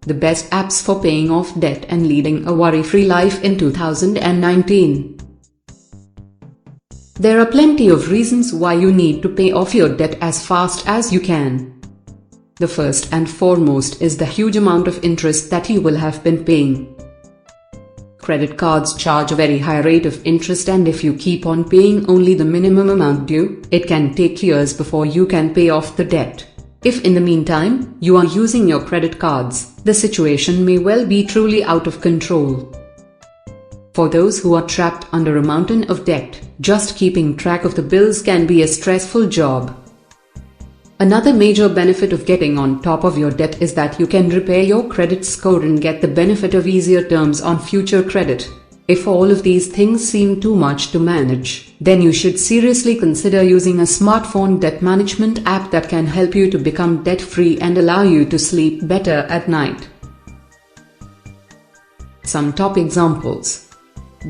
the best apps for paying off debt and leading a worry-free life in 2019. There are plenty of reasons why you need to pay off your debt as fast as you can. The first and foremost is the huge amount of interest that you will have been paying. Credit cards charge a very high rate of interest, and if you keep on paying only the minimum amount due, it can take years before you can pay off the debt. If in the meantime, you are using your credit cards, the situation may well be truly out of control. For those who are trapped under a mountain of debt, just keeping track of the bills can be a stressful job. Another major benefit of getting on top of your debt is that you can repair your credit score and get the benefit of easier terms on future credit. If all of these things seem too much to manage, then you should seriously consider using a smartphone debt management app that can help you to become debt-free and allow you to sleep better at night. Some top examples.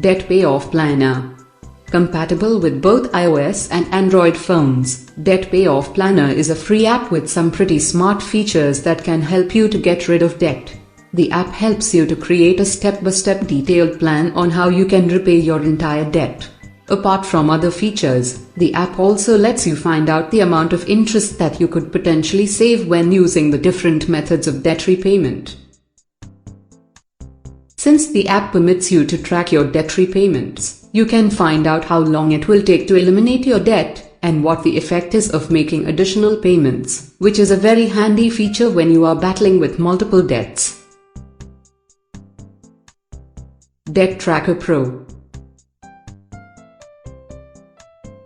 Debt Payoff Planner. Compatible with both iOS and Android phones, Debt Payoff Planner is a free app with some pretty smart features that can help you to get rid of debt. The app helps you to create a step-by-step detailed plan on how you can repay your entire debt. Apart from other features, the app also lets you find out the amount of interest that you could potentially save when using the different methods of debt repayment. Since the app permits you to track your debt repayments, you can find out how long it will take to eliminate your debt and what the effect is of making additional payments, which is a very handy feature when you are battling with multiple debts. Debt Tracker Pro.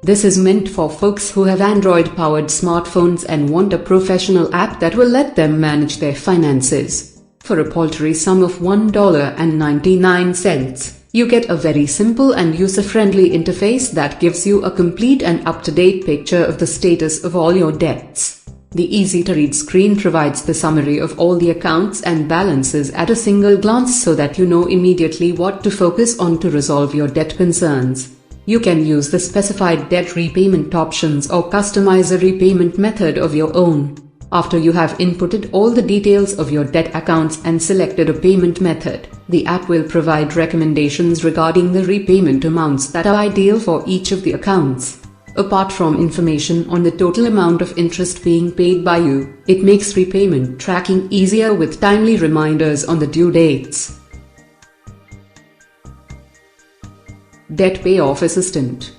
This is meant for folks who have Android-powered smartphones and want a professional app that will let them manage their finances. For a paltry sum of $1.99, you get a very simple and user-friendly interface that gives you a complete and up-to-date picture of the status of all your debts. The easy-to-read screen provides the summary of all the accounts and balances at a single glance so that you know immediately what to focus on to resolve your debt concerns. You can use the specified debt repayment options or customize a repayment method of your own. After you have inputted all the details of your debt accounts and selected a payment method, the app will provide recommendations regarding the repayment amounts that are ideal for each of the accounts. Apart from information on the total amount of interest being paid by you, it makes repayment tracking easier with timely reminders on the due dates. Debt Payoff Assistant.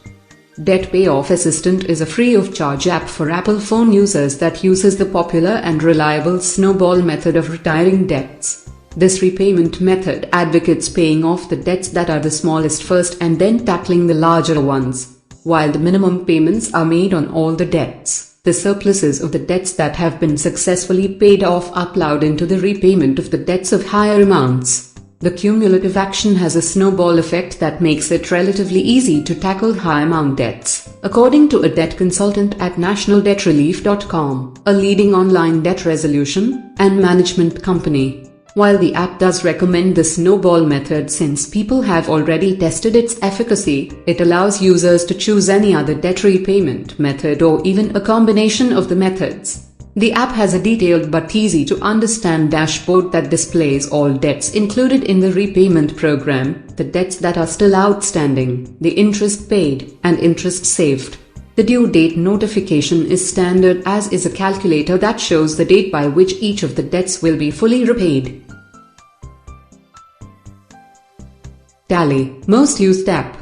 Debt Payoff Assistant is a free-of-charge app for Apple phone users that uses the popular and reliable snowball method of retiring debts. This repayment method advocates paying off the debts that are the smallest first and then tackling the larger ones. While the minimum payments are made on all the debts, the surpluses of the debts that have been successfully paid off are plowed into the repayment of the debts of higher amounts. The cumulative action has a snowball effect that makes it relatively easy to tackle high-amount debts, according to a debt consultant at nationaldebtrelief.com, a leading online debt resolution and management company. While the app does recommend the snowball method since people have already tested its efficacy, it allows users to choose any other debt repayment method or even a combination of the methods. The app has a detailed but easy-to-understand dashboard that displays all debts included in the repayment program, the debts that are still outstanding, the interest paid, and interest saved. The due date notification is standard, as is a calculator that shows the date by which each of the debts will be fully repaid. Tally, most used app.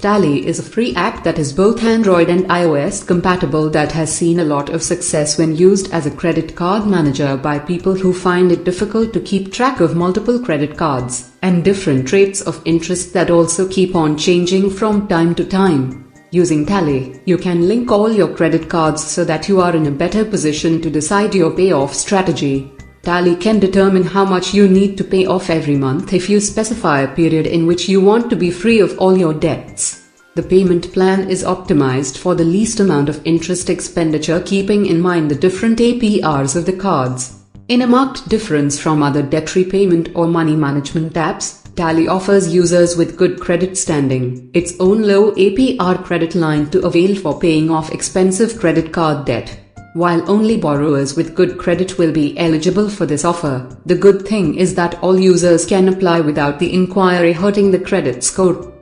Tally is a free app that is both Android and iOS compatible that has seen a lot of success when used as a credit card manager by people who find it difficult to keep track of multiple credit cards and different rates of interest that also keep on changing from time to time. Using Tally, you can link all your credit cards so that you are in a better position to decide your payoff strategy. Tally can determine how much you need to pay off every month if you specify a period in which you want to be free of all your debts. The payment plan is optimized for the least amount of interest expenditure, keeping in mind the different APRs of the cards. In a marked difference from other debt repayment or money management apps, Tally offers users with good credit standing its own low APR credit line to avail for paying off expensive credit card debt. While only borrowers with good credit will be eligible for this offer, the good thing is that all users can apply without the inquiry hurting the credit score.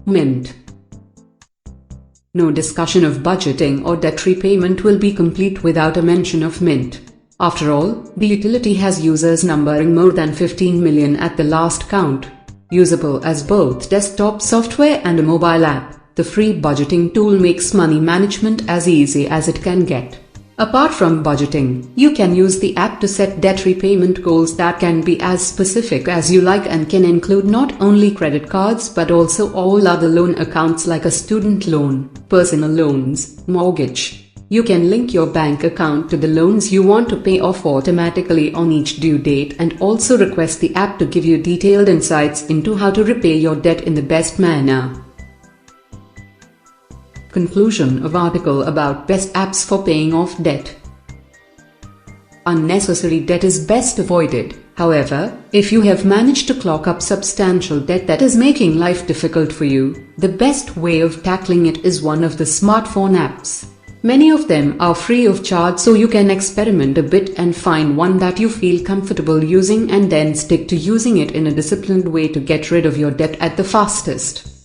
Mint. No discussion of budgeting or debt repayment will be complete without a mention of Mint. After all, the utility has users numbering more than 15 million at the last count. Usable as both desktop software and a mobile app, the free budgeting tool makes money management as easy as it can get. Apart from budgeting, you can use the app to set debt repayment goals that can be as specific as you like and can include not only credit cards but also all other loan accounts like a student loan, personal loans, mortgage. You can link your bank account to the loans you want to pay off automatically on each due date and also request the app to give you detailed insights into how to repay your debt in the best manner. Conclusion of article about best apps for paying off debt. Unnecessary debt is best avoided. However, if you have managed to clock up substantial debt that is making life difficult for you, the best way of tackling it is one of the smartphone apps. Many of them are free of charge, so you can experiment a bit and find one that you feel comfortable using and then stick to using it in a disciplined way to get rid of your debt at the fastest.